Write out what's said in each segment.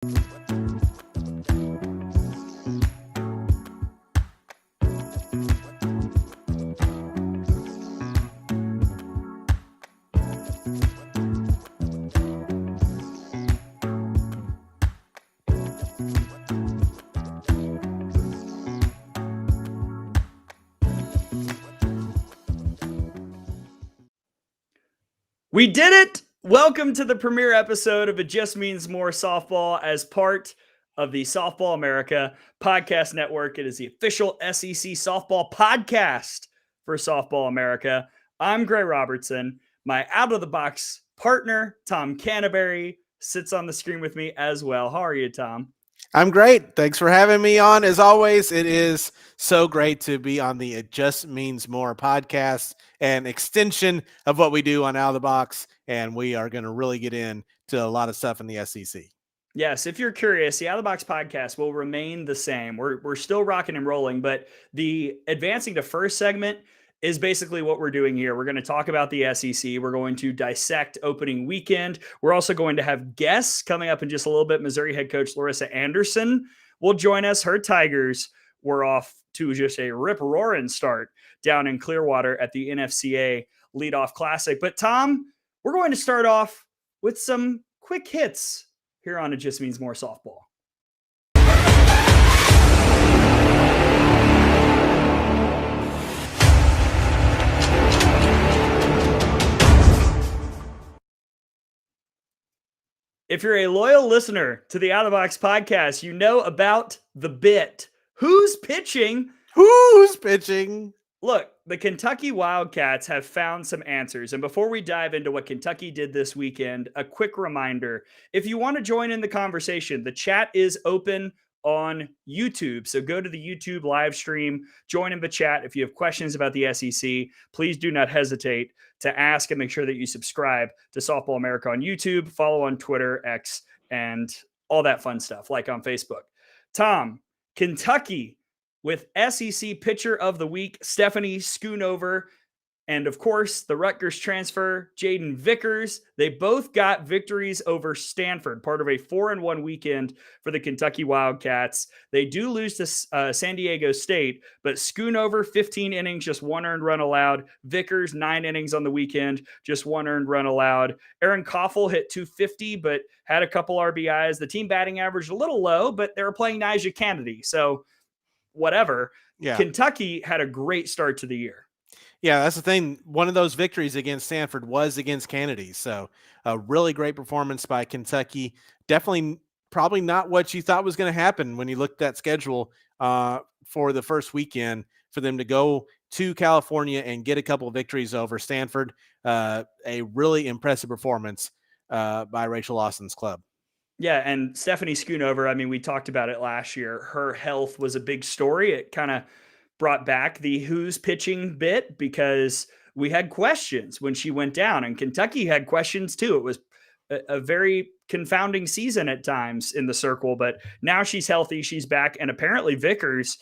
We did it! Welcome to the premiere episode of It Just Means More Softball as part of the Softball America Podcast Network. It is the official SEC softball podcast for Softball America. I'm Gray Robertson. My out-of-the-box partner, Tom Canterbury, sits on the screen with me as well. How are you, Tom? I'm great. Thanks for having me on. As always, it is so great to be on the It Just Means More podcast, an extension of what we do on Out of the Box, and we are going to really get into a lot of stuff in the SEC. Yes, if you're curious, the Out of the Box podcast will remain the same. We're still rocking and rolling, but the advancing to first segment is basically what we're doing here. We're going to talk about the SEC. We're going to dissect opening weekend. We're also going to have guests coming up in just a little bit. Missouri head coach Larissa Anderson will join us. Her Tigers were off to just a rip-roaring start down in Clearwater at the NFCA Leadoff Classic. But Tom, we're going to start off with some quick hits here on It Just Means More Softball. If you're a loyal listener to the Out of the Box podcast, you know about the bit. Who's pitching? Who's pitching? Look, the Kentucky Wildcats have found some answers. And before we dive into what Kentucky did this weekend, a quick reminder. If you want to join in the conversation, the chat is open on YouTube. So go to the YouTube live stream, join in the chat. If you have questions about the SEC, please do not hesitate to ask, and make sure that you subscribe to Softball America on YouTube, follow on Twitter, X, and all that fun stuff, like on Facebook. Tom, Kentucky with SEC Pitcher of the Week, Stephanie Schoonover, and of course, the Rutgers transfer, Jaden Vickers. They both got victories over Stanford, part of a 4-1 weekend for the Kentucky Wildcats. They do lose to San Diego State, but Schoonover, 15 innings, just 1 earned run allowed. Vickers, 9 innings on the weekend, just 1 earned run allowed. Aaron Koffel hit 250, but had a couple RBIs. The team batting average a little low, but they were playing Nyjah Kennedy, so whatever. Yeah. Kentucky had a great start to the year. Yeah, that's the thing. One of those victories against Stanford was against Kennedy. So a really great performance by Kentucky. Definitely probably not what you thought was going to happen when you looked at that schedule for the first weekend, for them to go to California and get a couple of victories over Stanford. A really impressive performance by Rachel Lawson's club. Yeah, and Stephanie Schoonover, I mean, we talked about it last year. Her health was a big story. It kind of brought back the who's pitching bit, because we had questions when she went down, and Kentucky had questions too. It was a very confounding season at times in the circle, but now she's healthy, she's back, and apparently Vickers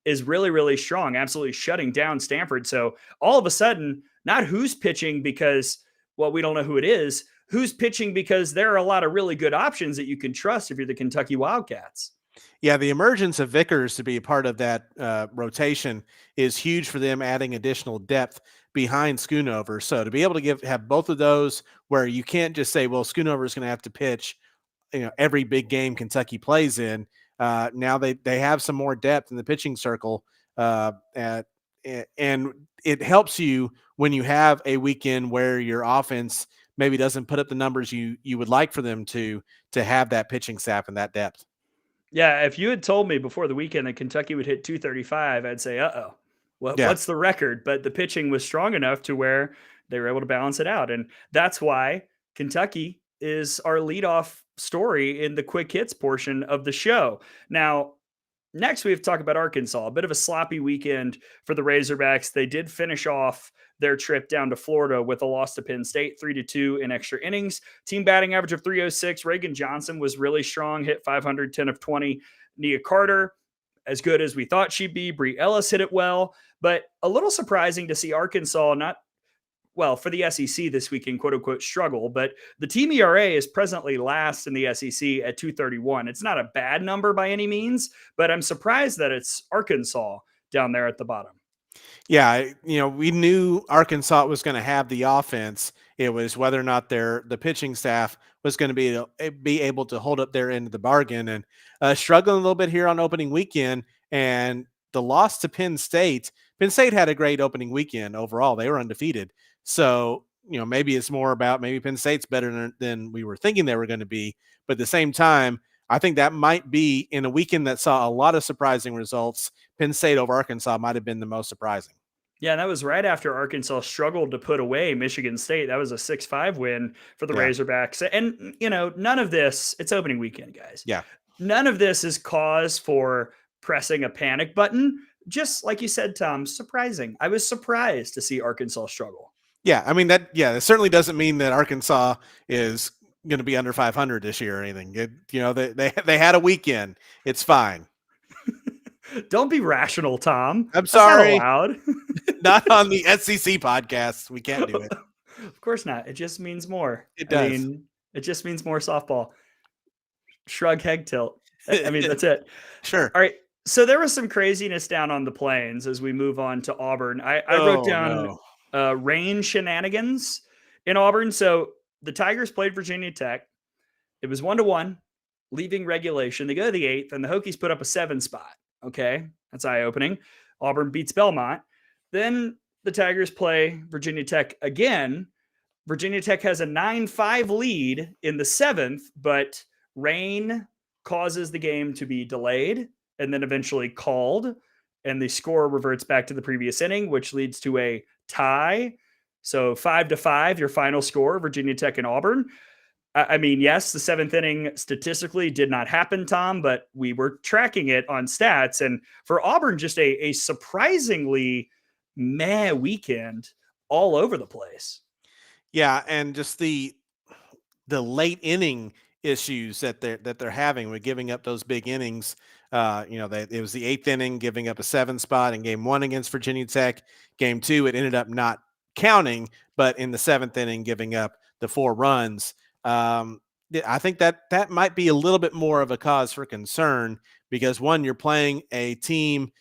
is really, really strong, absolutely shutting down Stanford. So all of a sudden, not who's pitching because, well, we don't know who it is, who's pitching because there are a lot of really good options that you can trust if you're the Kentucky Wildcats. Yeah, the emergence of Vickers to be a part of that rotation is huge for them, adding additional depth behind Schoonover. So to be able to have both of those, where you can't just say, well, Schoonover is going to have to pitch, every big game Kentucky plays in. Now they have some more depth in the pitching circle, and it helps you when you have a weekend where your offense maybe doesn't put up the numbers you would like for them to have that pitching staff and that depth. Yeah, if you had told me before the weekend that Kentucky would hit 235, I'd say, uh-oh, what's the record? But the pitching was strong enough to where they were able to balance it out. And that's why Kentucky is our leadoff story in the quick hits portion of the show. Now, next we have to talk about Arkansas. A bit of a sloppy weekend for the Razorbacks. They did finish off their trip down to Florida with a loss to Penn State, 3-2 in extra innings. Team batting average of 306. Reagan Johnson was really strong, hit 500, 10 of 20. Nia Carter, as good as we thought she'd be. Bree Ellis hit it well, but a little surprising to see Arkansas not well, for the SEC this weekend, quote unquote, struggle. But the team ERA is presently last in the SEC at 231. It's not a bad number by any means, but I'm surprised that it's Arkansas down there at the bottom. Yeah, we knew Arkansas was going to have the offense. It was whether or not the pitching staff was going to be able to hold up their end of the bargain, and struggling a little bit here on opening weekend. And the loss to Penn State. Penn State had a great opening weekend overall. They were undefeated. So maybe it's more about maybe Penn State's better than we were thinking they were going to be. But at the same time, I think that might be in a weekend that saw a lot of surprising results. Penn State over Arkansas might have been the most surprising. Yeah, that was right after Arkansas struggled to put away Michigan State. That was a 6-5 win for the Yeah. Razorbacks. And, none of this, it's opening weekend, guys. Yeah. None of this is cause for pressing a panic button. Just like you said, Tom, surprising. I was surprised to see Arkansas struggle. Yeah. I mean, that certainly doesn't mean that Arkansas is going to be under 500 this year or anything. They had a weekend. It's fine. Don't be rational, Tom. I'm That's sorry. not allowed. Not on the SEC podcast. We can't do it. Of course not. It just means more. It does. I mean, it just means more softball. Shrug, head tilt. I mean, that's it. Sure. All right. So there was some craziness down on the plains as we move on to Auburn. I wrote down rain shenanigans in Auburn. So the Tigers played Virginia Tech. It was 1-1, leaving regulation. They go to the 8th, and the Hokies put up a 7 spot. Okay, that's eye-opening. Auburn beats Belmont. Then the Tigers play Virginia Tech again. Virginia Tech has a 9-5 lead in the 7th, but rain causes the game to be delayed and then eventually called, and the score reverts back to the previous inning, which leads to a tie. So 5-5, your final score, Virginia Tech and Auburn. I mean, yes, the 7th inning statistically did not happen, Tom, but we were tracking it on stats. And for Auburn, just a surprisingly meh weekend all over the place. Yeah, and just the late inning issues that they're having with giving up those big innings. It was the 8th inning, giving up a 7 spot in game 1 against Virginia Tech. Game 2, it ended up not counting, but in the 7th inning, giving up the 4 runs. I think that might be a little bit more of a cause for concern because, one, you're playing a team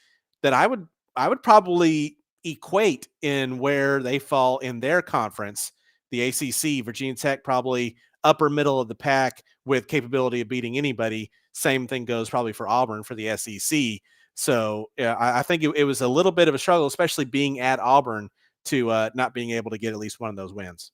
that I would probably equate in where they fall in their conference. The ACC, Virginia Tech, probably upper middle of the pack with capability of beating anybody. Same thing goes probably for Auburn for the SEC. So I think it was a little bit of a struggle, especially being at Auburn, to not being able to get at least one of those wins.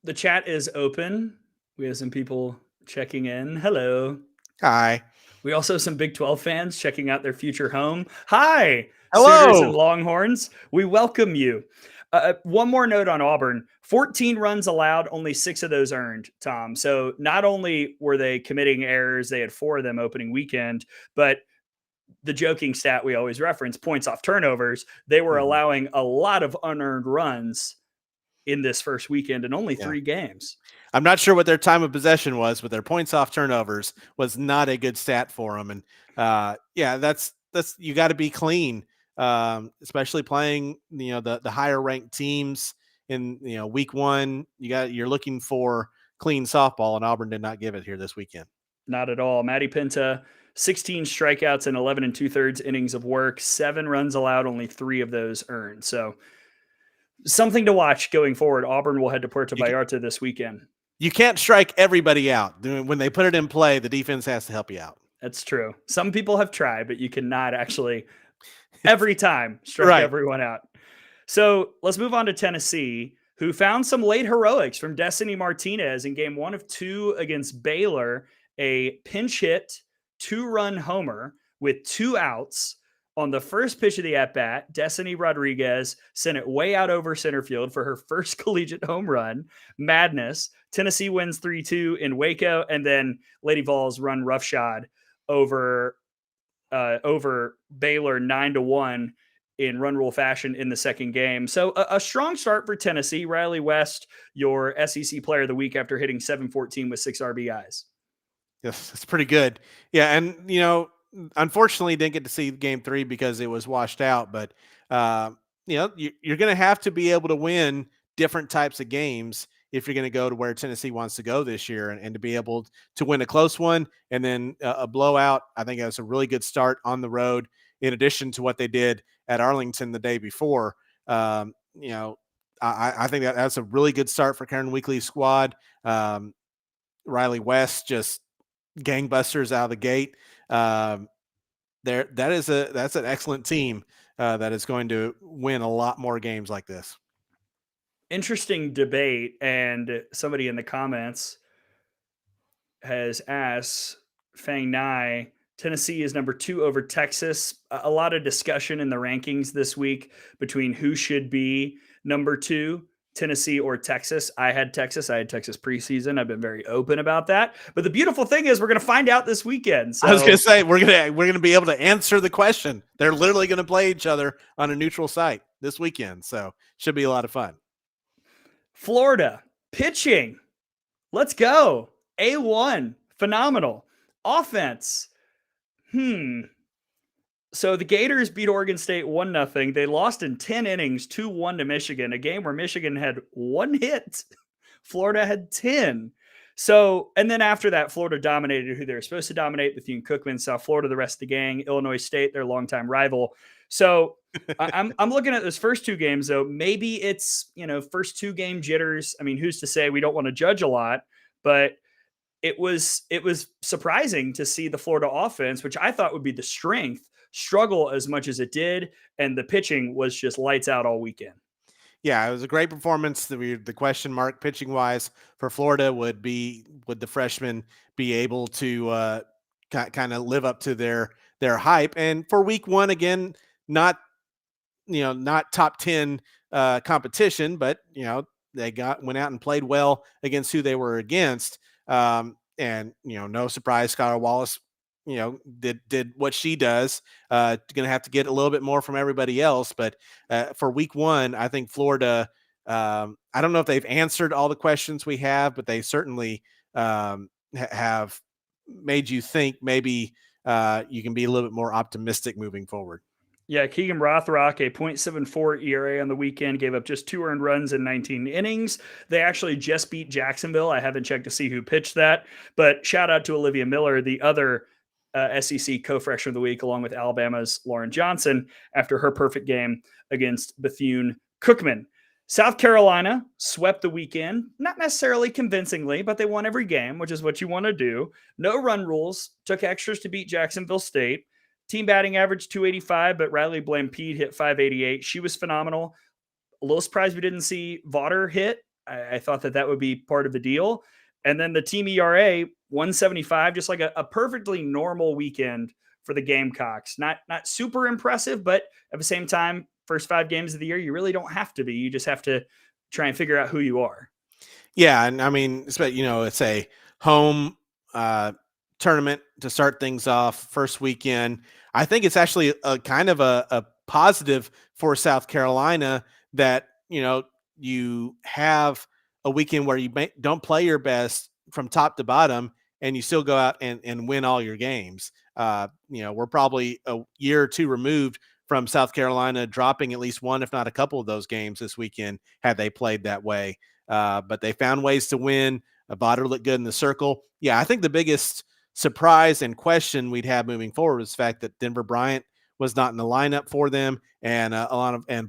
The chat is open. We have some people checking in. Hello. Hi. We also have some Big 12 fans checking out their future home. Hi, Hello. Sooners and Longhorns. We welcome you. One more note on Auburn. 14 runs allowed, only 6 of those earned, Tom. So not only were they committing errors, they had 4 of them opening weekend, but the joking stat we always reference, points off turnovers, they were allowing a lot of unearned runs in this first weekend in only 3 games. I'm not sure what their time of possession was, but their points off turnovers was not a good stat for them. And that's you got to be clean, especially playing the higher ranked teams in week 1. You're looking for clean softball, and Auburn did not give it here this weekend. Not at all. Matty Pinta, 16 strikeouts and 11 2/3 innings of work, 7 runs allowed, only 3 of those earned. So something to watch going forward. Auburn will head to Puerto Vallarta this weekend. You can't strike everybody out. When they put it in play, the defense has to help you out. That's true. Some people have tried, but you cannot actually every time strike everyone out. So let's move on to Tennessee, who found some late heroics from Destiny Martinez in game 1 of 2 against Baylor, a pinch hit 2-run homer with 2 outs. On the first pitch of the at-bat, Destiny Rodriguez sent it way out over center field for her first collegiate home run. Madness. Tennessee wins 3-2 in Waco, and then Lady Vols run roughshod over Baylor 9-1 in run rule fashion in the second game. So a strong start for Tennessee. Riley West, your SEC player of the week after hitting 714 with 6 RBIs. Yes, it's pretty good. Yeah, and unfortunately didn't get to see game 3 because it was washed out, but you're going to have to be able to win different types of games if you're going to go to where Tennessee wants to go this year, and to be able to win a close one and then a blowout. I think that's a really good start on the road, in addition to what they did at Arlington the day before. I think that's a really good start for Karen Weekly's squad. Riley West just gangbusters out of the gate. That's an excellent team that is going to win a lot more games like this. Interesting debate, and somebody in the comments has asked Fang Nai, Tennessee is number 2 over Texas. A lot of discussion in the rankings this week between who should be number 2, Tennessee or Texas. I had Texas preseason. I've been very open about that. But the beautiful thing is we're going to find out this weekend. So I was going to say we're going to be able to answer the question. They're literally going to play each other on a neutral site this weekend, so should be a lot of fun. Florida pitching. Let's go. A1, phenomenal. Offense. So the Gators beat Oregon State 1-0. They lost in 10 innings, 2-1 to Michigan, a game where Michigan had 1 hit. Florida had 10. So, and then after that, Florida dominated who they were supposed to dominate, Bethune-Cookman, South Florida, the rest of the gang, Illinois State, their longtime rival. So I'm looking at those first 2 games, though. Maybe it's, first 2 game jitters. I mean, who's to say? We don't want to judge a lot, but it was surprising to see the Florida offense, which I thought would be the strength, struggle as much as it did. And the pitching was just lights out all weekend. Yeah, it was a great performance. The question mark pitching wise for Florida would the freshmen be able to kind of live up to their hype? And for week 1, again, not top 10 competition, but they went out and played well against who they were against. And no surprise, Skylar Wallace did what she does. Going to have to get a little bit more from everybody else, but for week 1, I think Florida, I don't know if they've answered all the questions we have, but they certainly have made you think maybe you can be a little bit more optimistic moving forward. Yeah, Keegan Rothrock, a .74 ERA on the weekend, gave up just 2 earned runs in 19 innings. They actually just beat Jacksonville. I haven't checked to see who pitched that, but shout out to Olivia Miller, the other SEC co-freshman of the week, along with Alabama's Lauren Johnson, after her perfect game against Bethune-Cookman. South Carolina swept the weekend, not necessarily convincingly, but they won every game, which is what you want to do. No run rules, took extras to beat Jacksonville State. Team batting average 285, but Riley Blampede hit 588. She was phenomenal. A little surprised we didn't see Vaughter hit. I thought that would be part of the deal. And then the team ERA, 175, just like a perfectly normal weekend for the Gamecocks. Not super impressive, but at the same time, first 5 games of the year, you really don't have to be. You just have to try and figure out who you are. Yeah, and I mean, it's a home tournament to start things off, first weekend. I think it's actually a kind of a positive for South Carolina that you have a weekend where you don't play your best from top to bottom, and you still go out and win all your games. We're probably a year or 2 removed from South Carolina dropping at least one, if not a couple of those games this weekend had they played that way. But they found ways to win. Vaughter looked good in the circle. Yeah, I think the biggest surprise and question we'd have moving forward was the fact that Denver Bryant was not in the lineup for them, and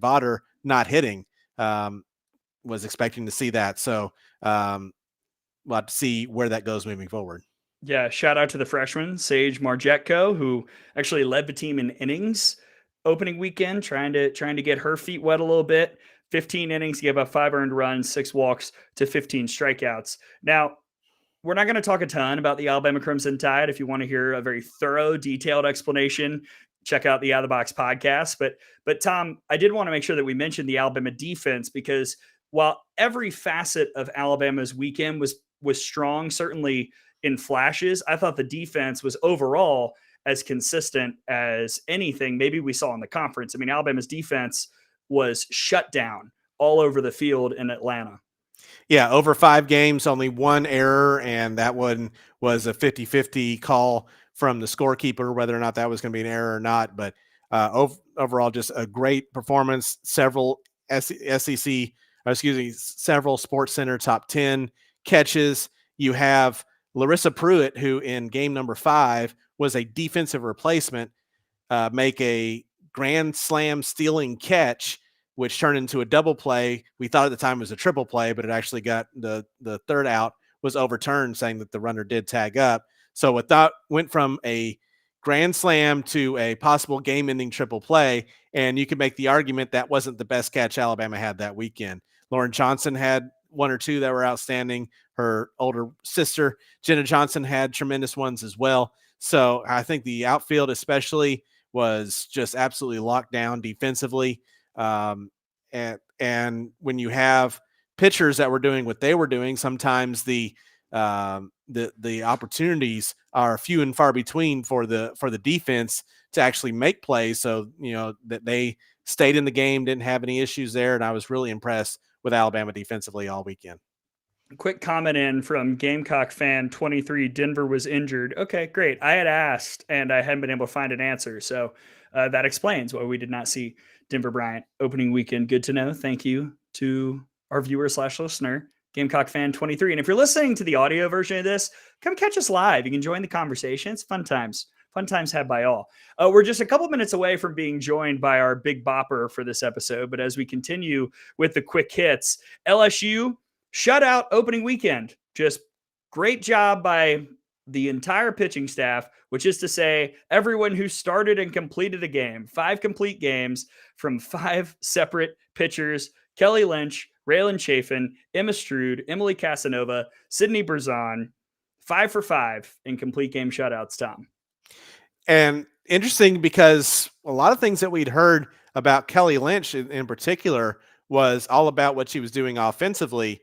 Vaughter not hitting. Was expecting to see that. So we'll have to see where that goes moving forward. Yeah, shout out to the freshman, Sage Marjetko, who actually led the team in innings opening weekend, trying to get her feet wet a little bit. 15 innings, gave up 5 earned runs, 6 walks to 15 strikeouts. Now, we're not going to talk a ton about the Alabama Crimson Tide. If you want to hear a very thorough, detailed explanation, check out the Out of the Box podcast. But Tom, I did want to make sure that we mentioned the Alabama defense, because while every facet of Alabama's weekend was strong, certainly in flashes, I thought the defense was overall as consistent as anything maybe we saw in the conference. I mean, Alabama's defense was shut down all over the field in Atlanta. Yeah, over 5 games, only 1 error, and that one was a 50-50 call from the scorekeeper, whether or not that was going to be an error or not. But Overall, just a great performance. Several SEC, several Sports Center top 10 catches. You have Larissa Pruitt, who in game number 5 was a defensive replacement, make a grand slam stealing catch, which turned into a double play. We thought at the time it was a triple play, but it actually got the third out was overturned, saying that the runner did tag up. So with that, went from a grand slam to a possible game-ending triple play, and you could make the argument that wasn't the best catch Alabama had that weekend. Lauren Johnson had one or two that were outstanding. Her older sister, Jenna Johnson, had tremendous ones as well. So I think the outfield especially was just absolutely locked down defensively. And when you have pitchers that were doing what they were doing, sometimes the opportunities are few and far between for the defense to actually make plays. So, that they stayed in the game, didn't have any issues there. And I was really impressed with Alabama defensively all weekend. Quick comment in from Gamecock fan 23. Denver was injured. Okay, great. I had asked and I hadn't been able to find an answer. So that explains why we did not see Denver Bryant opening weekend. Good to know. Thank you to our viewer/listener, Gamecock fan 23. And if you're listening to the audio version of this, come catch us live. You can join the conversation. It's fun times. Fun times had by all. We're just a couple minutes away from being joined by our big bopper for this episode. But as we continue with the quick hits, LSU shutout opening weekend. Just great job by the entire pitching staff, which is to say everyone who started and completed a game. 5 complete games from 5 separate pitchers: Kelly Lynch, Raylan Chafin, Emma Stroud, Emily Casanova, Sydney Berzon. 5 for 5 in complete game shutouts, Tom. And interesting, because a lot of things that we'd heard about Kelly Lynch in particular was all about what she was doing offensively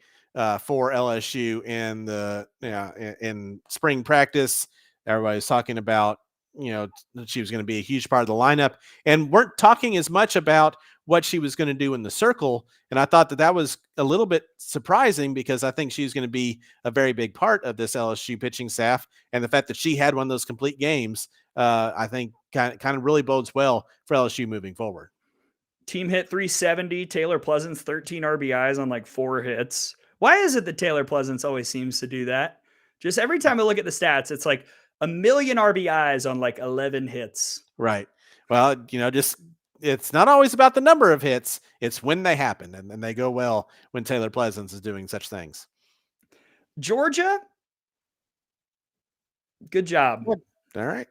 for LSU in spring practice. Everybody's talking about, that she was going to be a huge part of the lineup, and weren't talking as much about what she was going to do in the circle. And I thought that was a little bit surprising, because I think she's going to be a very big part of this LSU pitching staff. And the fact that she had one of those complete games, I think kind of really bodes well for LSU moving forward. Team hit 370. Taylor Pleasance, 13 RBIs on like 4 hits. Why is it that Taylor Pleasance always seems to do that? Just every time I look at the stats, it's like a million RBIs on like 11 hits. Right. Well, it's not always about the number of hits. It's when they happen, and they go well when Taylor Pleasance is doing such things. Georgia, good job. All right.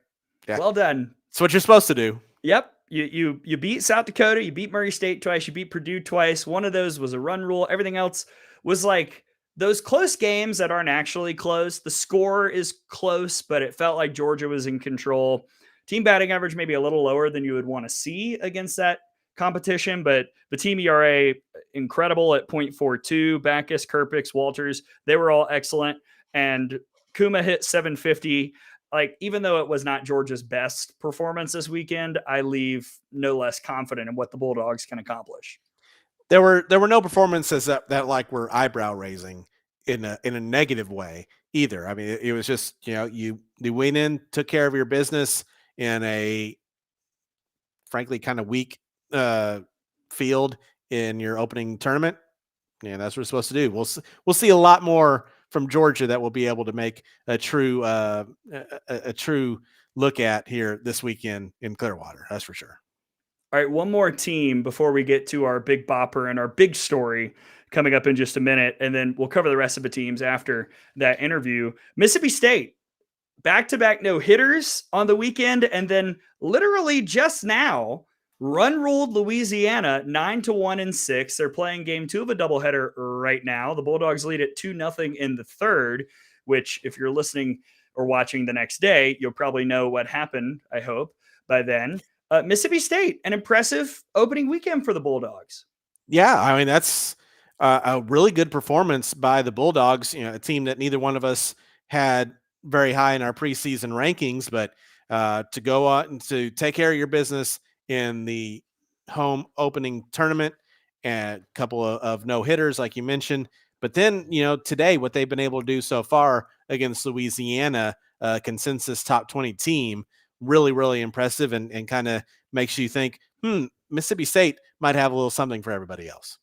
Yeah. Well done. That's what you're supposed to do. Yep. You beat South Dakota, you beat Murray State twice, you beat Purdue twice. One of those was a run rule. Everything else was like those close games that aren't actually close. The score is close, but it felt like Georgia was in control. Team batting average maybe a little lower than you would want to see against that competition, but the team ERA incredible at 0.42. Backus, Kerpix, Walters, they were all excellent. And Kuma hit 750. Like, even though it was not Georgia's best performance this weekend, I leave no less confident in what the Bulldogs can accomplish. There were no performances that like were eyebrow raising in a negative way either. I mean, it was just, you went in, took care of your business in a frankly kind of weak field in your opening tournament. Yeah, that's what we're supposed to do. We'll see a lot more from Georgia that we'll be able to make a true look at here this weekend in Clearwater. That's for sure. All right, one more team before we get to our big bopper and our big story coming up in just a minute, and then we'll cover the rest of the teams after that interview. Mississippi State, back-to-back no-hitters on the weekend, and then literally just now run-ruled Louisiana 9-1 in 6. They're playing game 2 of a doubleheader right now. The Bulldogs lead at 2-0 in the third, which if you're listening or watching the next day, you'll probably know what happened, I hope, by then. Mississippi State, an impressive opening weekend for the Bulldogs. Yeah, I mean, that's a really good performance by the Bulldogs, a team that neither one of us had very high in our preseason rankings, but to go out and to take care of your business in the home opening tournament, and a couple of no-hitters, like you mentioned. But then, today, what they've been able to do so far against Louisiana, consensus top 20 team, really, really impressive and kind of makes you think, Mississippi State might have a little something for everybody else.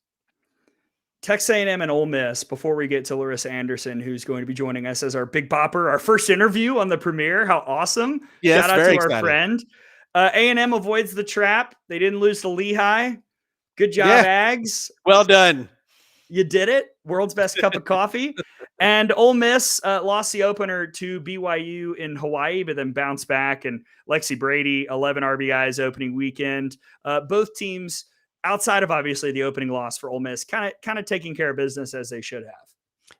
Texas A&M and Ole Miss, before we get to Larissa Anderson, who's going to be joining us as our Big Bopper, our first interview on the premiere. How awesome. Yes, Shout out very to our excited. friend. A&M avoids the trap. They didn't lose to Lehigh. Good job, Yeah, Ags. well done. You did it. World's best cup of coffee. And Ole Miss lost the opener to BYU in Hawaii, but then bounced back. And Lexi Brady, 11 RBIs opening weekend. Both teams, outside of obviously the opening loss for Ole Miss, kind of taking care of business as they should have.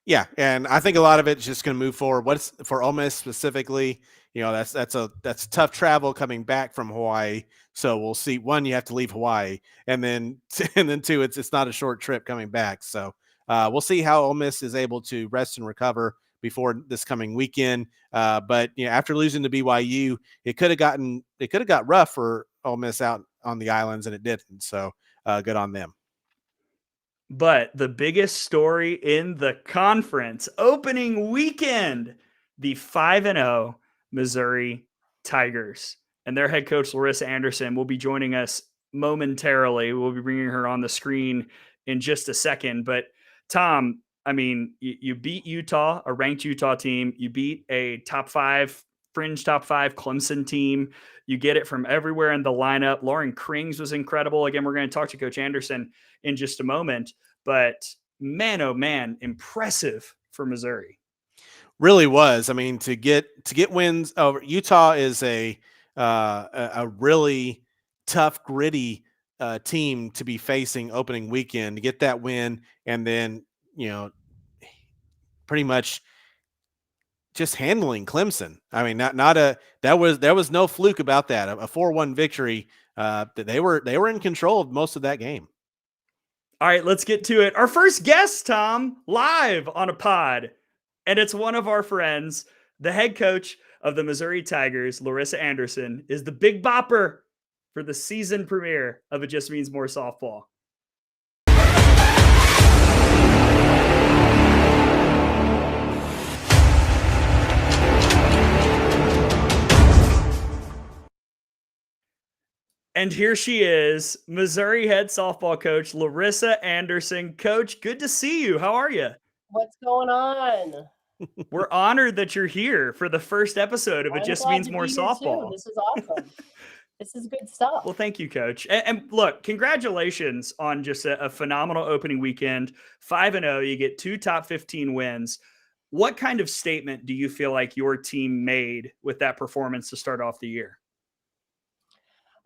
Yeah, and I think a lot of it's just going to move forward. What's for Ole Miss specifically? That's tough travel coming back from Hawaii. So we'll see. One, you have to leave Hawaii, and then two, it's not a short trip coming back. So we'll see how Ole Miss is able to rest and recover before this coming weekend. But after losing to BYU, it could have got rough for Ole Miss out on the islands, and it didn't. So good on them. But the biggest story in the conference opening weekend, the 5-0 Missouri Tigers and their head coach, Larissa Anderson, will be joining us momentarily. We'll be bringing her on the screen in just a second. But Tom, I mean, you beat Utah, a ranked Utah team. You beat a fringe top five Clemson team. You get it from everywhere in the lineup. Lauren Krings was incredible. Again, we're going to talk to Coach Anderson in just a moment. But man, oh man, impressive for Missouri. Really was. I mean, to get wins over Utah is a really tough, gritty team to be facing opening weekend. To get that win, and then pretty much just handling Clemson. I mean, there was no fluke about that. A 4-1 victory. They were in control of most of that game. All right, let's get to it. Our first guest, Tom, live on a pod. And it's one of our friends, the head coach of the Missouri Tigers, Larissa Anderson, is the Big Bopper for the season premiere of It Just Means More Softball. And here she is, Missouri head softball coach, Larissa Anderson. Coach, good to see you. How are you? What's going on? We're honored that you're here for the first episode of It Just Means More Softball. This is awesome. This is good stuff. Well, thank you, Coach. And look, congratulations on just a phenomenal opening weekend. 5-0, you get 2 top 15 wins. What kind of statement do you feel like your team made with that performance to start off the year?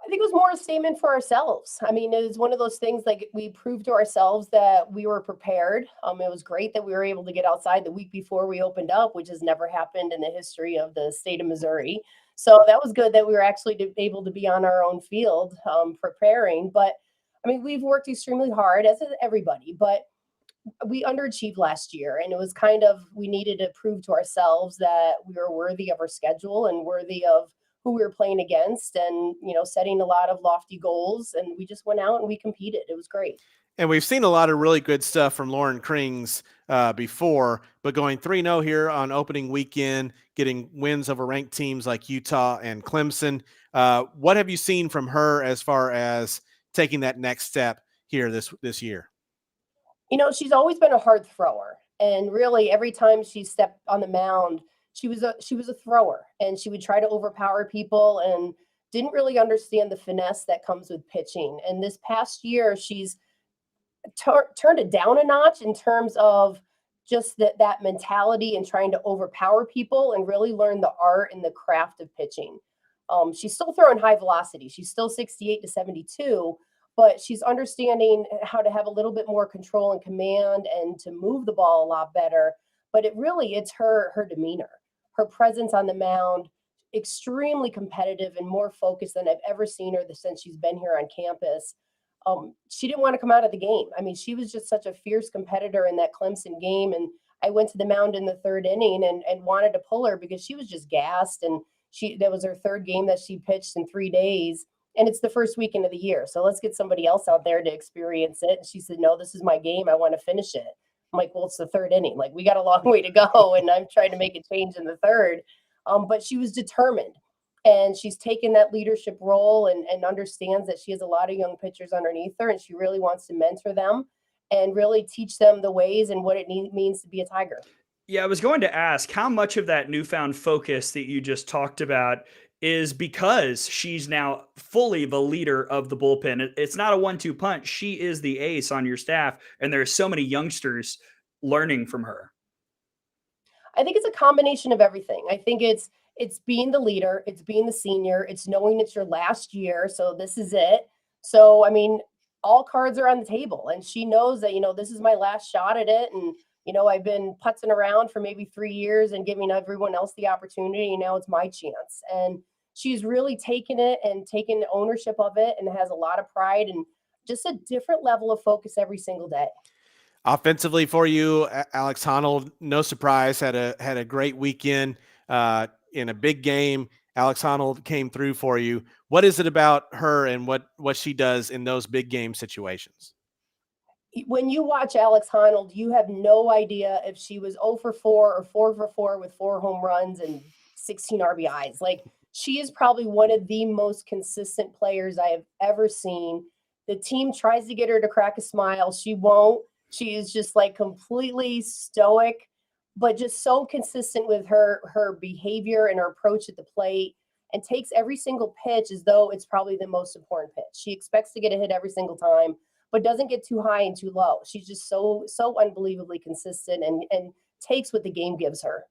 I think it was more a statement for ourselves. I mean, it was one of those things like we proved to ourselves that we were prepared. It was great that we were able to get outside the week before we opened up, which has never happened in the history of the state of Missouri. So that was good that we were actually able to be on our own field preparing. But I mean, we've worked extremely hard, as everybody, but we underachieved last year. And it was kind of, we needed to prove to ourselves that we were worthy of our schedule and worthy of who we were playing against, and setting a lot of lofty goals, and we just went out and we competed. It was great. And we've seen a lot of really good stuff from Lauren Krings before, but going 3-0 here on opening weekend, getting wins over ranked teams like Utah and Clemson. What have you seen from her as far as taking that next step here this year? She's always been a hard thrower, and really every time she stepped on the mound, she was a thrower, and she would try to overpower people and didn't really understand the finesse that comes with pitching. And this past year, she's turned it down a notch in terms of just that mentality and trying to overpower people, and really learn the art and the craft of pitching. She's still throwing high velocity. She's still 68 to 72, but she's understanding how to have a little bit more control and command and to move the ball a lot better. But it's her demeanor. Her presence on the mound, extremely competitive and more focused than I've ever seen her since she's been here on campus. She didn't want to come out of the game. I mean, she was just such a fierce competitor in that Clemson game. And I went to the mound in the third inning and wanted to pull her because she was just gassed. And that was her third game that she pitched in 3 days. And it's the first weekend of the year. So let's get somebody else out there to experience it. And she said, no, this is my game. I want to finish it. I'm like, well, it's the third inning. Like, we got a long way to go, and I'm trying to make a change in the third. But she was determined. And she's taken that leadership role and understands that she has a lot of young pitchers underneath her, and she really wants to mentor them and really teach them the ways and what it means to be a Tiger. Yeah, I was going to ask how much of that newfound focus that you just talked about is because she's now fully the leader of the bullpen. It's not a 1-2 punch. She is the ace on your staff, and there are so many youngsters learning from her. I think it's a combination of everything. I think it's being the leader, it's being the senior, it's knowing it's your last year, so this is it. So I mean, all cards are on the table, and she knows that this is my last shot at it, and I've been putzing around for maybe 3 years and giving everyone else the opportunity. Now it's my chance, and she's really taken it and taken ownership of it, and has a lot of pride and just a different level of focus every single day. Offensively for you, Alex Honnold, no surprise, had a great weekend in a big game. Alex Honnold came through for you. What is it about her and what she does in those big game situations? When you watch Alex Honnold, you have no idea if she was 0 for 4 or 4 for 4 with 4 home runs and 16 RBIs. Like, she is probably one of the most consistent players I have ever seen. The team tries to get her to crack a smile. She won't. She is just like completely stoic, but just so consistent with her behavior and her approach at the plate, and takes every single pitch as though it's probably the most important pitch. She expects to get a hit every single time, but doesn't get too high and too low. She's just so unbelievably consistent and takes what the game gives her.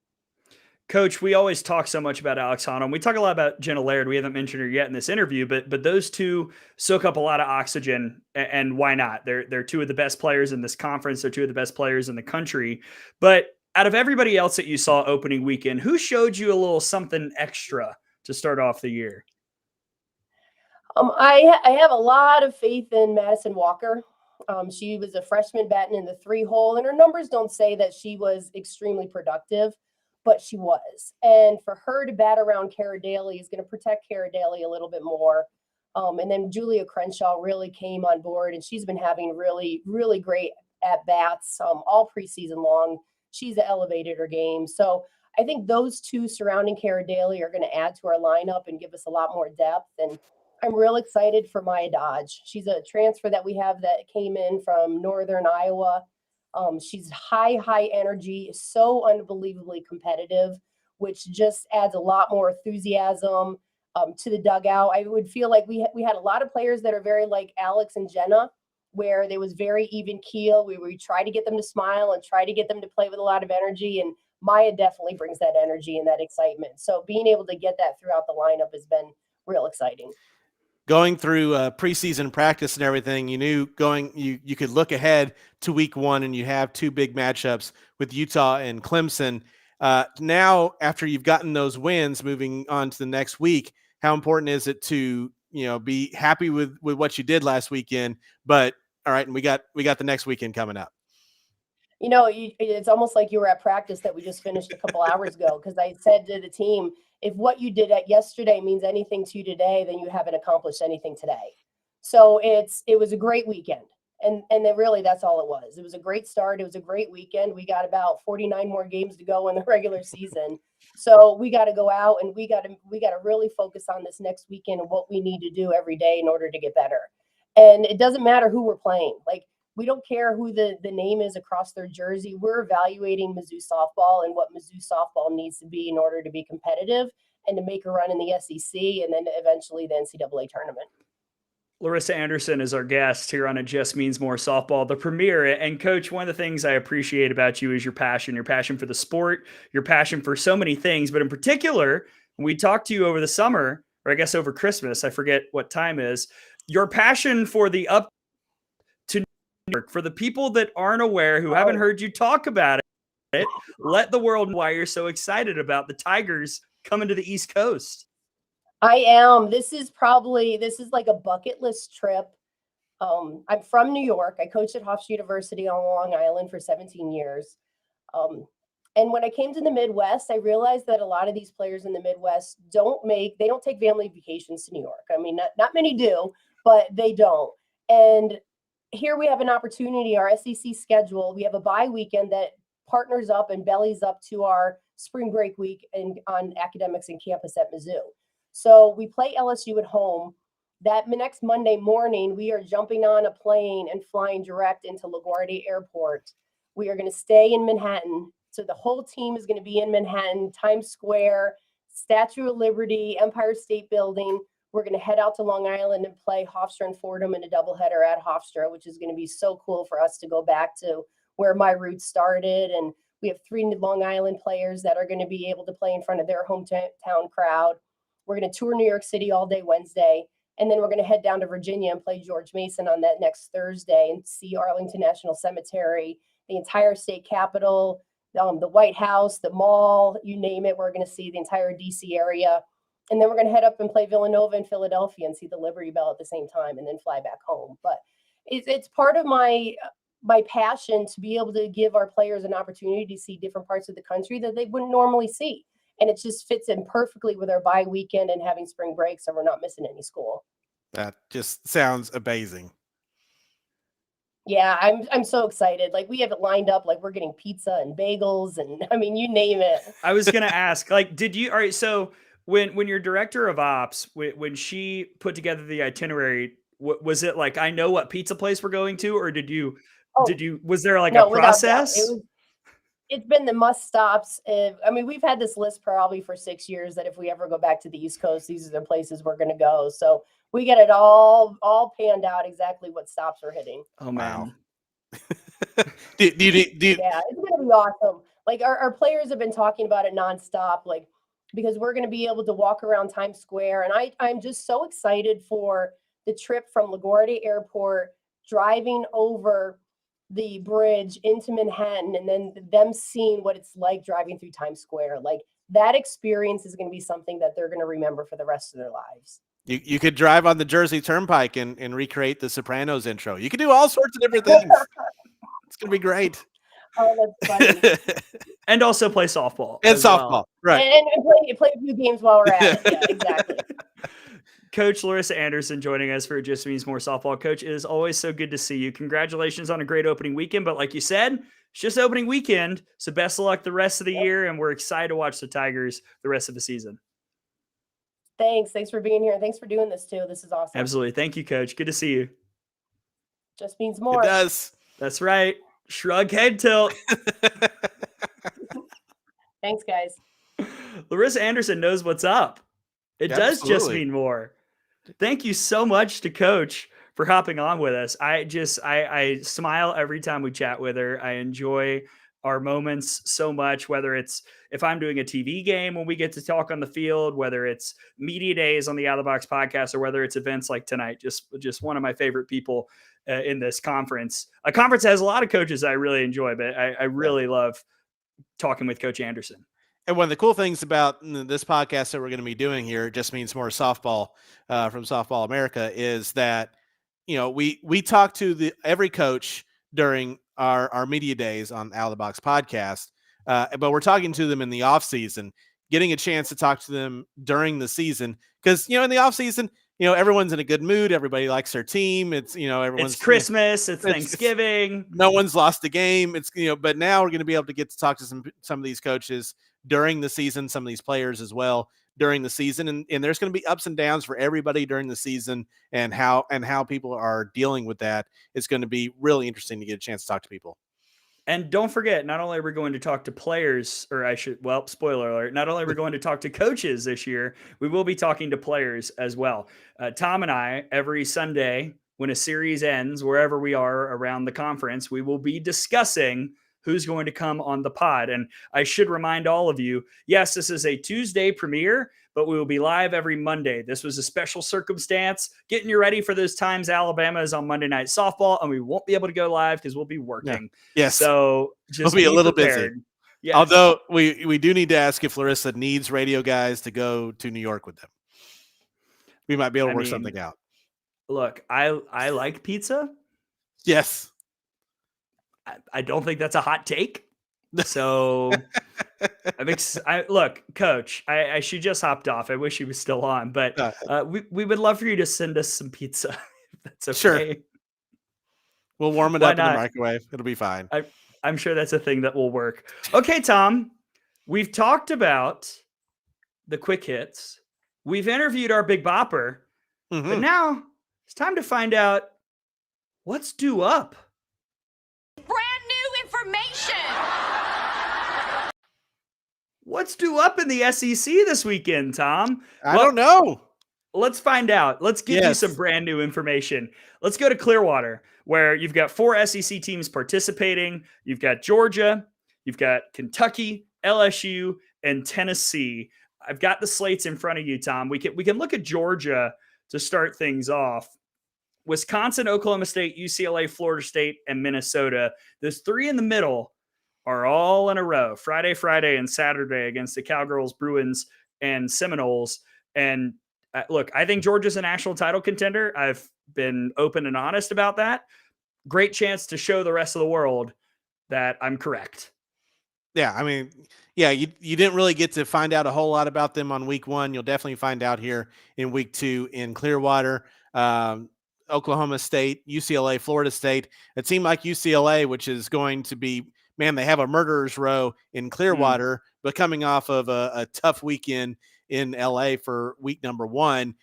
Coach, we always talk so much about Alex Honnold. We talk a lot about Jenna Laird. We haven't mentioned her yet in this interview, but those two soak up a lot of oxygen, and why not? They're two of the best players in this conference. They're two of the best players in the country. But out of everybody else that you saw opening weekend, who showed you a little something extra to start off the year? I have a lot of faith in Madison Walker. She was a freshman batting in the 3-hole, and her numbers don't say that she was extremely productive, but she was. And for her to bat around Cara Daly is going to protect Cara Daly a little bit more. And then Julia Crenshaw really came on board, and she's been having really, really great at bats all preseason long. She's elevated her game. So I think those two surrounding Cara Daly are going to add to our lineup and give us a lot more depth. And I'm real excited for Maya Dodge. She's a transfer that we have that came in from Northern Iowa. She's high energy, so unbelievably competitive, which just adds a lot more enthusiasm to the dugout. I would feel like we had a lot of players that are very like Alex and Jenna, where there was very even keel. We try to get them to smile and try to get them to play with a lot of energy. And Maya definitely brings that energy and that excitement. So being able to get that throughout the lineup has been real exciting. Going through preseason practice and everything, you could look ahead to week 1 and you have 2 big matchups with Utah and Clemson. Now, after you've gotten those wins, moving on to the next week, how important is it to be happy with what you did last weekend? But all right, and we got the next weekend coming up. It's almost like you were at practice that we just finished a couple hours ago, because I said to the team, if what you did at yesterday means anything to you today, then you haven't accomplished anything today. So it was a great weekend. And then really that's all it was. It was a great start. It was a great weekend. We got about 49 more games to go in the regular season. So we got to go out and we got to really focus on this next weekend and what we need to do every day in order to get better. And it doesn't matter who we're playing. Like, we don't care who the name is across their jersey. We're evaluating Mizzou softball and what Mizzou softball needs to be in order to be competitive and to make a run in the SEC and then eventually the NCAA tournament. Larissa Anderson is our guest here on It Just Means More Softball, the premiere. And Coach, one of the things I appreciate about you is your passion for the sport, your passion for so many things. But in particular, when we talked to you over the summer, or I guess over Christmas, I forget what time is, your passion for the up to New York. For the people that aren't aware, who haven't heard you talk about it, let the world know why you're so excited about the Tigers coming to the East Coast. I am. This is like a bucket list trip. I'm from New York. I coached at Hofstra University on Long Island for 17 years. And when I came to the Midwest, I realized that a lot of these players in the Midwest don't take family vacations to New York. I mean, not many do, but they don't. And here we have an opportunity, our SEC schedule. We have a bye weekend that partners up and bellies up to our spring break week and on academics and campus at Mizzou. So we play LSU at home. That next Monday morning, we are jumping on a plane and flying direct into LaGuardia Airport. We are going to stay in Manhattan. So the whole team is going to be in Manhattan, Times Square, Statue of Liberty, Empire State Building. We're going to head out to Long Island and play Hofstra and Fordham in a doubleheader at Hofstra, which is going to be so cool for us to go back to where my roots started. And we have 3 Long Island players that are going to be able to play in front of their hometown crowd. We're going to tour New York City all day Wednesday. And then we're going to head down to Virginia and play George Mason on that next Thursday and see Arlington National Cemetery, the entire state capitol, the White House, the mall, you name it. We're going to see the entire DC area. And then we're going to head up and play Villanova and Philadelphia and see the Liberty Bell at the same time and then fly back home. But it's part of my passion to be able to give our players an opportunity to see different parts of the country that they wouldn't normally see. And it just fits in perfectly with our bye weekend and having spring break, so we're not missing any school. That just sounds amazing. Yeah, I'm so excited. Like, we have it lined up, like we're getting pizza and bagels and I mean, you name it. I was going to ask, like, all right, so when your director of ops, when she put together the itinerary, was it like, I know what pizza place we're going to, or was there like a process? It's been the must stops. I mean, we've had this list probably for 6 years that if we ever go back to the East Coast, these are the places we're going to go. So we get it all panned out exactly what stops we're hitting. Oh, man. Wow. Yeah, it's going to be awesome. Like our players have been talking about it nonstop, like, because we're going to be able to walk around Times Square. And I'm just so excited for the trip from LaGuardia Airport, driving over the bridge into Manhattan, and then them seeing what it's like driving through Times Square. Like, that experience is going to be something that they're going to remember for the rest of their lives. You could drive on the Jersey Turnpike and recreate the Sopranos intro. You could do all sorts of different things. It's going to be great. Oh, that's funny. And also play softball. And softball, well. right. And play a few games while we're at it. Yeah, exactly. Coach Larissa Anderson joining us for It Just Means More Softball. Coach, it is always so good to see you. Congratulations on a great opening weekend. But like you said, it's just opening weekend. So best of luck the rest of the year. And we're excited to watch the Tigers the rest of the season. Thanks for being here. Thanks for doing this too. This is awesome. Absolutely. Thank you, Coach. Good to see you. Just means more. It does. That's right. Shrug, head tilt. Thanks, guys. Larissa Anderson knows what's up. It does just mean more. Thank you so much to Coach for hopping on with us. I smile every time we chat with her. I enjoy our moments so much, whether it's if I'm doing a TV game when we get to talk on the field, whether it's media days on the Out of the Box podcast, or whether it's events like tonight. Just one of my favorite people in this conference. A conference that has a lot of coaches I really enjoy, but I really love talking with Coach Anderson. And one of the cool things about this podcast that we're going to be doing here, It Just Means More Softball from Softball America, is that, you know, we talk to every coach during our media days on Out of the Box podcast, but we're talking to them in the off season, getting a chance to talk to them during the season. Because, you know, in the off season, you know, everyone's in a good mood. Everybody likes their team. It's, you know, everyone's it's Christmas. It's Thanksgiving. No one's lost a game. It's, you know, but now we're going to be able to get to talk to some of these coaches during the season, some of these players as well during the season. And there's going to be ups and downs for everybody during the season, and how people are dealing with that. It's going to be really interesting to get a chance to talk to people. And don't forget, not only are we going to talk to players, spoiler alert, not only are we going to talk to coaches this year, we will be talking to players as well. Tom and I, every Sunday, when a series ends, wherever we are around the conference, we will be discussing who's going to come on the pod. And I should remind all of you, yes, this is a Tuesday premiere, but we will be live every Monday. This was a special circumstance, getting you ready for those times Alabama is on Monday Night Softball, and we won't be able to go live because we'll be working. Yeah. Yes. So just we'll be a little prepared. busy. Yes. Although we do need to ask if Larissa needs radio guys to go to New York with them. We might be able to work something out. Look, I like pizza. Yes. I don't think that's a hot take. So look, Coach, she just hopped off. I wish she was still on, but we would love for you to send us some pizza. If that's okay. Sure. We'll warm it up in the microwave. It'll be fine. I'm sure that's a thing that will work. Okay, Tom, we've talked about the quick hits. We've interviewed our Big Bopper, but Hmm. now it's time to find out what's due up. Brand new information. What's due up in the SEC this weekend, Tom? I don't know. Let's find out. Let's give you some Yes. brand new information. Let's go to Clearwater, where you've got 4 SEC teams participating. You've got Georgia, you've got Kentucky, LSU, and Tennessee. I've got the slates in front of you, Tom. We can look at Georgia to start things off. Wisconsin, Oklahoma State, UCLA, Florida State, and Minnesota. Those 3 in the middle are all in a row. Friday, and Saturday against the Cowgirls, Bruins, and Seminoles. And look, I think Georgia's a national title contender. I've been open and honest about that. Great chance to show the rest of the world that I'm correct. Yeah, I mean, yeah, you didn't really get to find out a whole lot about them on week 1. You'll definitely find out here in week 2 in Clearwater. Oklahoma State, UCLA, Florida State. It seemed like UCLA, which is going to be, man, they have a murderer's row in Clearwater, but coming off of a tough weekend in LA for week number 1,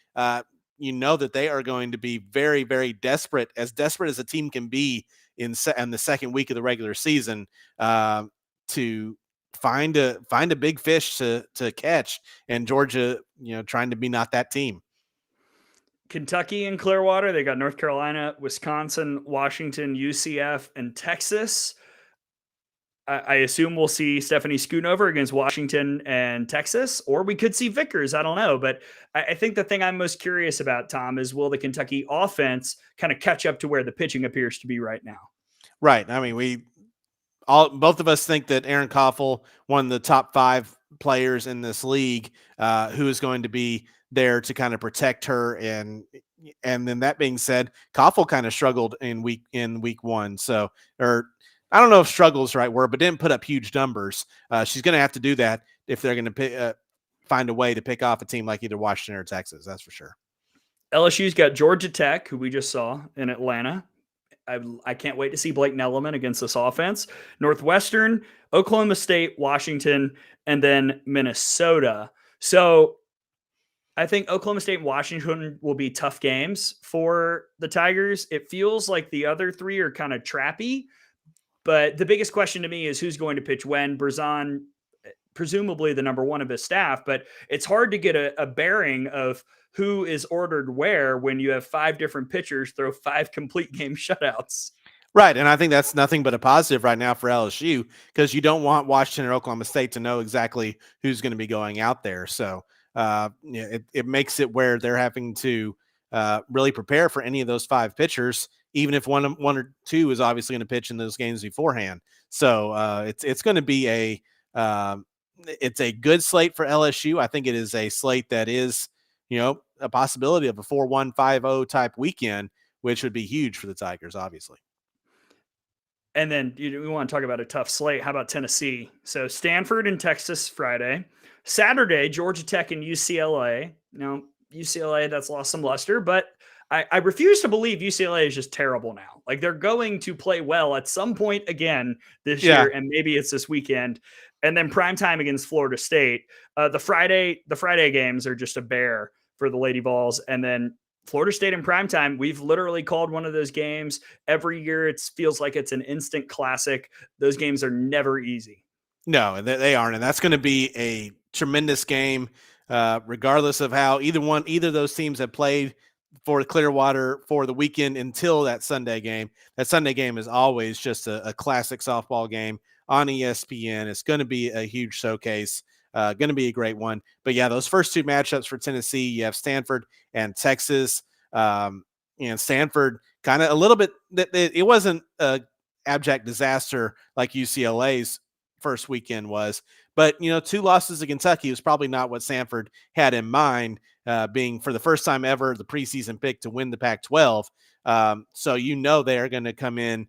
you know that they are going to be very, very desperate as a team can be in the second week of the regular season, to find a big fish to catch. And Georgia, trying to be not that team. Kentucky and Clearwater. They got North Carolina, Wisconsin, Washington, UCF, and Texas. I assume we'll see Stephanie Schoonover against Washington and Texas, or we could see Vickers. I don't know. But I think the thing I'm most curious about, Tom, is will the Kentucky offense kind of catch up to where the pitching appears to be right now? Right. I mean, both of us think that Aaron Koffel, one of the top 5 players in this league, who is going to be there to kind of protect her. And then that being said, Koffel kind of struggled in week 1. So, or I don't know if struggle is the right word, but didn't put up huge numbers. She's going to have to do that if they're going to find a way to pick off a team like either Washington or Texas. That's for sure. LSU's got Georgia Tech, who we just saw in Atlanta. I can't wait to see Blake Nelliman against this offense. Northwestern, Oklahoma State, Washington, and then Minnesota. So I think Oklahoma State and Washington will be tough games for the Tigers. It feels like the other 3 are kind of trappy, but the biggest question to me is who's going to pitch when. Berzon, presumably the number 1 of his staff, but it's hard to get a bearing of who is ordered where when you have 5 different pitchers throw 5 complete game shutouts. Right. And I think that's nothing but a positive right now for LSU, because you don't want Washington or Oklahoma State to know exactly who's going to be going out there. So it makes it where they're having to really prepare for any of those 5 pitchers, even if one or 2 is obviously going to pitch in those games beforehand. So it's going to be it's a good slate for LSU. I think it is a slate that is, a possibility of a 4-1, 5-0 type weekend, which would be huge for the Tigers, obviously. And then we want to talk about a tough slate. How about Tennessee? So Stanford and Texas Friday. Saturday, Georgia Tech and UCLA. Now, UCLA, that's lost some luster, but I refuse to believe UCLA is just terrible now. Like, they're going to play well at some point again this year, and maybe it's this weekend. And then primetime against Florida State. The Friday games are just a bear for the Lady Vols. And then Florida State in primetime, we've literally called one of those games every year. It feels like it's an instant classic. Those games are never easy. No, they aren't. And that's going to be a tremendous game, regardless of how either of those teams have played for Clearwater for the weekend until that Sunday game. That Sunday game is always just a classic softball game on ESPN. It's going to be a huge showcase. Going to be a great one. But yeah, those first 2 matchups for Tennessee, you have Stanford and Texas. Stanford kind of a little bit, it wasn't a abject disaster like UCLA's first weekend was, but 2 losses to Kentucky was probably not what Stanford had in mind, being for the first time ever the preseason pick to win the Pac-12. So they are going to come in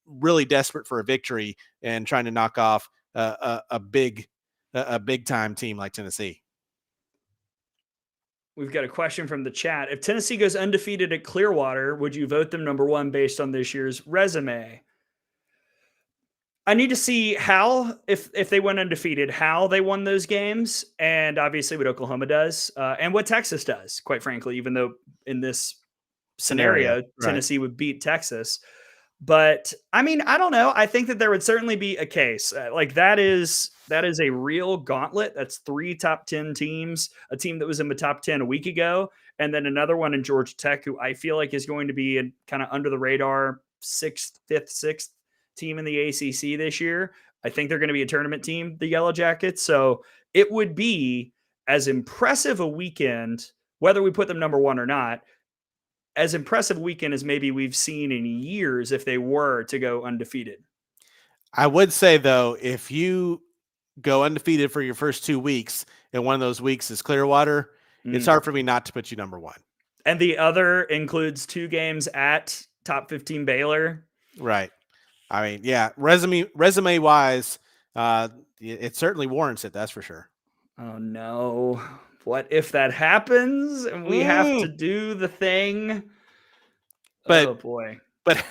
really desperate for a victory and trying to knock off a big time team like Tennessee. We've got a question from the chat. If Tennessee goes undefeated at Clearwater, would you vote them number 1 based on this year's resume? I need to see how, if they went undefeated, how they won those games, and obviously what Oklahoma does, and what Texas does. Quite frankly, even though in this Scenario, scenario right? Tennessee would beat Texas, but I mean, I don't know. I think that there would certainly be a case. Like that is a real gauntlet. That's 3 top 10 teams, a team that was in the top 10 a week ago, and then another one in Georgia Tech, who I feel like is going to be a kind of under the radar sixth, fifth, sixth team in the ACC this year. I think they're going to be a tournament team, the Yellow Jackets. So it would be as impressive a weekend, whether we put them number one or not, as impressive a weekend as maybe we've seen in years if they were to go undefeated. I would say though, if you go undefeated for your first 2 weeks, and one of those weeks is Clearwater, it's Mm. hard for me not to put you number one. And the other includes 2 games at top 15 Baylor. Right. I mean, yeah, resume wise, it certainly warrants it. That's for sure. Oh no. What if that happens and we have to do the thing? But Oh boy. but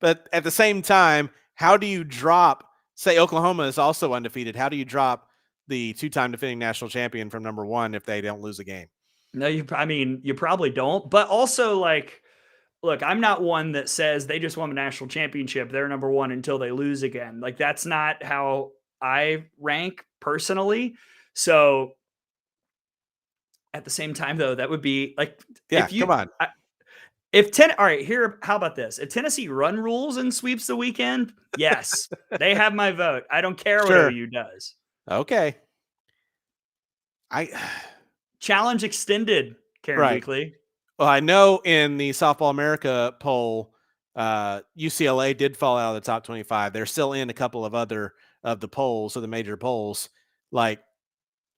but at the same time, how do you drop? Say Oklahoma is also undefeated. How do you drop the 2-time defending national champion from number one if they don't lose a game? No, I mean, you probably don't. But also, like, look, I'm not one that says they just won the national championship. They're number one until they lose again. Like, that's not how I rank personally. So at the same time, though, that would be like, Yeah, if you, come on. all right, here, how about this? If Tennessee run rules and sweeps the weekend, yes, they have my vote. I don't care what Sure. OU does. Okay. Challenge extended, Karen Right. Weekly. Well, I know in the Softball America poll, UCLA did fall out of the top 25. They're still in a couple of other of the polls, of the major polls. Like,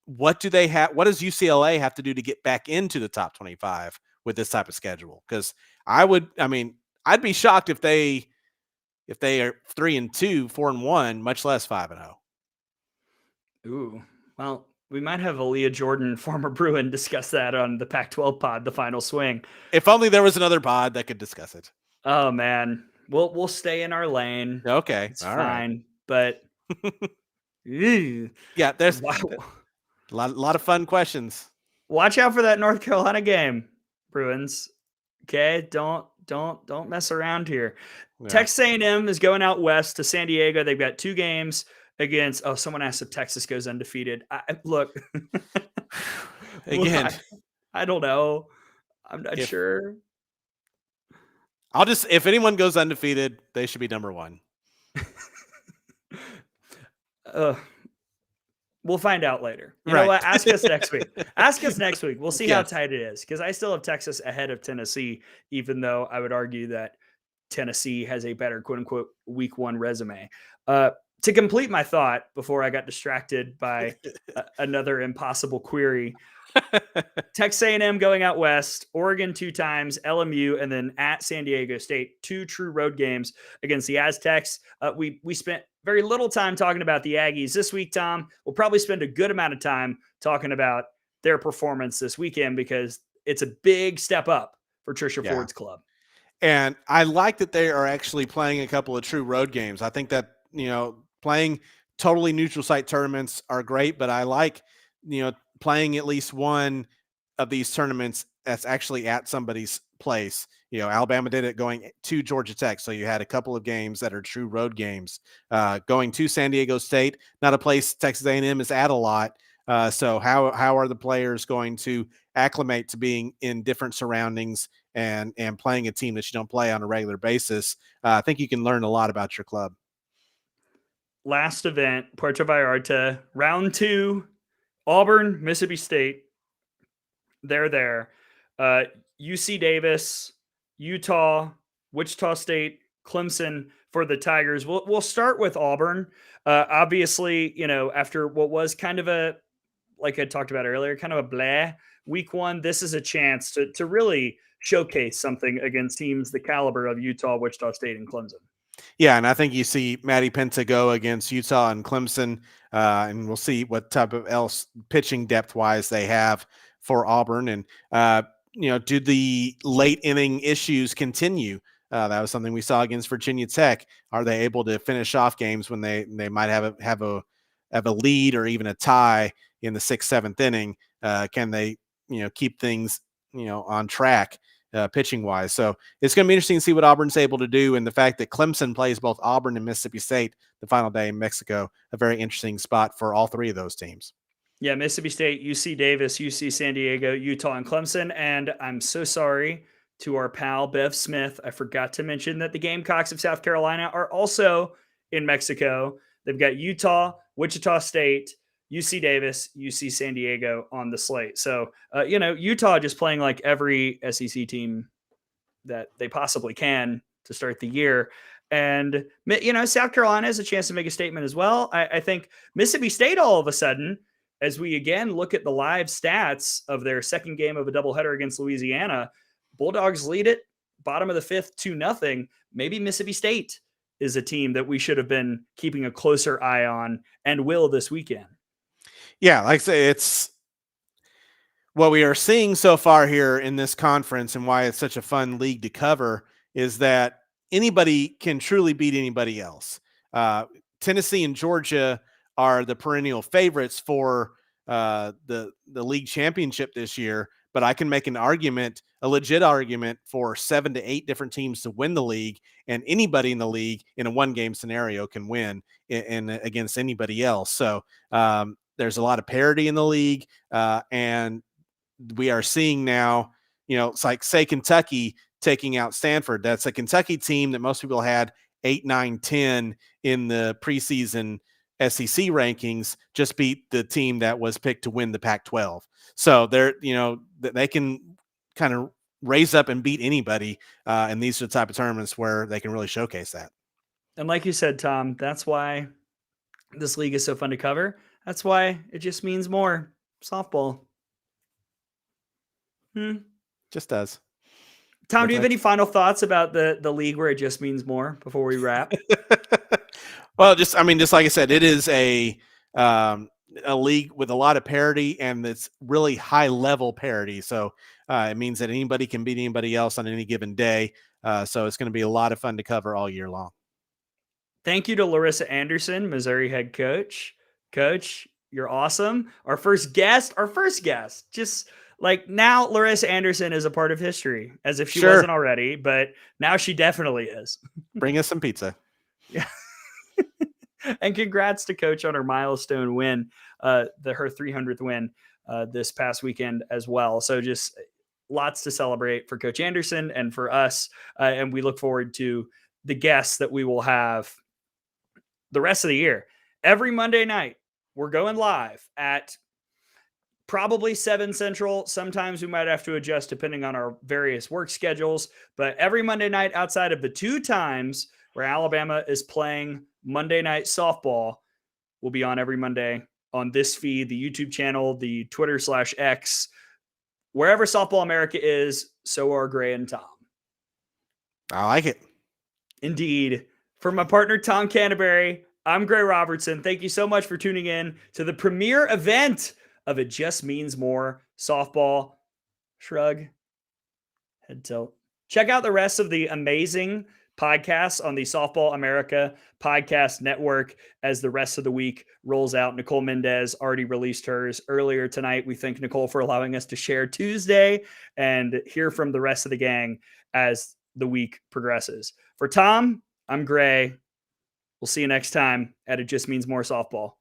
what do they have? What does UCLA have to do to get back into the top 25 with this type of schedule? Because I'd be shocked if they are 3-2, 4-1, much less 5-0. Ooh, well, we might have Aaliyah Jordan, former Bruin, discuss that on the Pac-12 pod, The Final Swing. If only there was another pod that could discuss it. Oh man, we'll stay in our lane. Okay, It's all fine, but yeah, there's wow. a lot of fun questions. Watch out for that North Carolina game, Bruins. Okay, don't mess around here. Yeah. Texas A&M is going out west to San Diego. They've got 2 games against. Oh, someone asked if Texas goes undefeated. Look, Again, I don't know. I'm not sure. If anyone goes undefeated, they should be number one. We'll find out later. You Right. know what? Ask us next week. Ask us next week. We'll see how Yes. tight it is, because I still have Texas ahead of Tennessee, even though I would argue that Tennessee has a better quote unquote week 1 resume. To complete my thought before I got distracted by another impossible query, Texas A&M going out west, Oregon 2 times, LMU, and then at San Diego State, 2 true road games against the Aztecs. We spent very little time talking about the Aggies this week, Tom. We'll probably spend a good amount of time talking about their performance this weekend, because it's a big step up for Trisha Ford's club. And I like that they are actually playing a couple of true road games. I think that, playing totally neutral site tournaments are great, but I like, playing at least one of these tournaments that's actually at somebody's place. Alabama did it going to Georgia Tech. So you had a couple of games that are true road games, going to San Diego State, not a place Texas A&M is at a lot. So how are the players going to acclimate to being in different surroundings and playing a team that you don't play on a regular basis? I think you can learn a lot about your club. Last event, Puerto Vallarta, round 2, Auburn, Mississippi State. They're there. UC Davis, Utah, Wichita State, Clemson for the Tigers. We'll start with Auburn. Obviously, after what was kind of a, like I talked about earlier, kind of a blah week 1, this is a chance to really showcase something against teams the caliber of Utah, Wichita State, and Clemson. Yeah, and I think you see Maddie Penta go against Utah and Clemson, and we'll see what type of else pitching depth-wise they have for Auburn. And, do the late inning issues continue That was something we saw against Virginia Tech. Are they able to finish off games when they might have a lead or even a tie in the 6th, 7th inning? Can they keep things on track pitching wise? So it's going to be interesting to see what Auburn's able to do, and the fact that Clemson plays both Auburn and Mississippi State the final day in Mexico, a very interesting spot for all three of those teams. Yeah, Mississippi State, UC Davis, UC San Diego, Utah, and Clemson. And I'm so sorry to our pal Bev Smith. I forgot to mention that the Gamecocks of South Carolina are also in Mexico. They've got Utah, Wichita State, UC Davis, UC San Diego on the slate. So, Utah just playing like every SEC team that they possibly can to start the year. And, South Carolina has a chance to make a statement as well. I think Mississippi State all of a sudden, as we again look at the live stats of their second game of a doubleheader against Louisiana, Bulldogs lead it, bottom of the 5th, 2-0. Maybe Mississippi State is a team that we should have been keeping a closer eye on and will this weekend. Yeah, like I say, it's what we are seeing so far here in this conference, and why it's such a fun league to cover, is that anybody can truly beat anybody else. Tennessee and Georgia are the perennial favorites for the league championship this year, but I can make an argument, a legit argument, for 7 to 8 different teams to win the league, and anybody in the league in a one-game scenario can win in against anybody else. So there's a lot of parity in the league, and we are seeing now, it's like, say, Kentucky taking out Stanford. That's a Kentucky team that most people had 8, 9, 10 in the preseason SEC rankings, just beat the team that was picked to win the Pac-12. So they can kind of raise up and beat anybody. And these are the type of tournaments where they can really showcase that. And like you said, Tom, that's why this league is so fun to cover. That's why it just means more softball. Just does. Tom, do you have any final thoughts about the league where it just means more before we wrap? Well, just like I said, it is a league with a lot of parity, and it's really high level parity. So it means that anybody can beat anybody else on any given day. So it's going to be a lot of fun to cover all year long. Thank you to Larissa Anderson, Missouri head coach. Coach, you're awesome. Our first guest, just like, now Larissa Anderson is a part of history, as if she wasn't already, but now she definitely is. Bring us some pizza. Yeah. And congrats to Coach on her milestone win, her 300th win this past weekend as well. So just lots to celebrate for Coach Anderson and for us. And we look forward to the guests that we will have the rest of the year. Every Monday night, we're going live at probably 7 Central. Sometimes we might have to adjust depending on our various work schedules. But every Monday night, outside of the 2 times where Alabama is playing Monday Night Softball, will be on every Monday on this feed, the YouTube channel, the Twitter/X, wherever Softball America is. So are Gray and Tom. I like it. Indeed. For my partner, Tom Canterbury, I'm Gray Robertson. Thank you so much for tuning in to the premiere event of It Just Means More Softball. Shrug. Head tilt. Check out the rest of the amazing podcasts on the Softball America podcast network as the rest of the week rolls out. Nicole Mendez already released hers earlier tonight. We thank Nicole for allowing us to share Tuesday and hear from the rest of the gang as the week progresses. For Tom, I'm Gray. We'll see you next time at It Just Means More Softball.